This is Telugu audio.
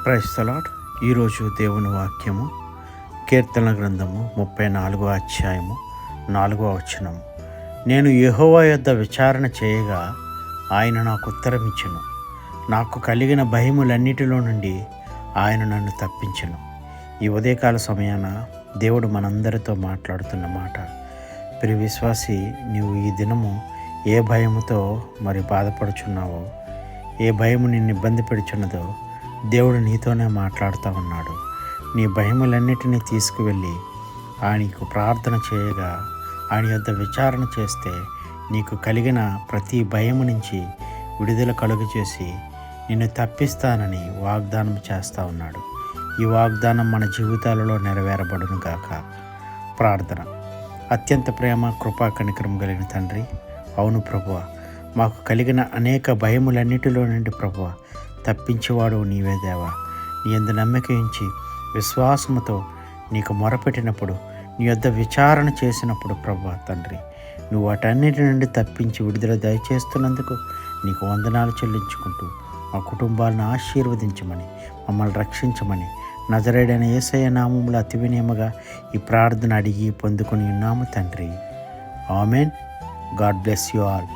Praise the lord. ఈరోజు దేవుని వాక్యము కీర్తన గ్రంథము 34వ అధ్యాయము 4వ వచనము. నేను యెహోవా యొద్ద విచారణ చేయగా ఆయన నాకు ఉత్తరమిచ్చును. నాకు కలిగిన భయములన్నిటిలో నుండి ఆయన నన్ను తప్పించును. ఈ ఉదయకాల సమయాన దేవుడు మనందరితో మాట్లాడుతున్న మాట. ప్రియ విశ్వాసి, నీవు ఈ దినము ఏ భయముతో మరి బాధపడుచున్నావో, ఏ భయము నిన్ను ఇబ్బంది పెడుచున్నదో దేవుడు నీతోనే మాట్లాడుతూ ఉన్నాడు. నీ భయములన్నిటినీ తీసుకువెళ్ళి ఆయనకు ప్రార్థన చేయగా, ఆయన యొద్ద విచారణ చేస్తే నీకు కలిగిన ప్రతి భయము నుంచి విడుదల కలుగు చేసి నిన్ను తప్పిస్తానని వాగ్దానం చేస్తూ ఉన్నాడు. ఈ వాగ్దానం మన జీవితాలలో నెరవేరబడును గాక. ప్రార్థన. అత్యంత ప్రేమ, కృపా, కనికరం కలిగిన తండ్రి, అవును ప్రభువ, మాకు కలిగిన అనేక భయములన్నిటిలో నుండి ప్రభువ తప్పించేవాడు నీవే దేవా. నీ యందు నమ్మిక ఉంచి విశ్వాసముతో నీకు మొరపెట్టినప్పుడు, నీ యొద్ద విచారణ చేసినప్పుడు ప్రభువా తండ్రి, నువ్వు వాటన్నిటి నుండి తప్పించి విడుదల దయచేస్తున్నందుకు నీకు వందనాలు చెల్లించుకుంటూ మా కుటుంబాలను ఆశీర్వదించమని, మమ్మల్ని రక్షించమని నజరేయుడైన యేసయ్య నామములో అతి వినయముగా ఈ ప్రార్థన అడిగి పొందుకొని ఉన్నాము తండ్రి. Amen. God bless you all.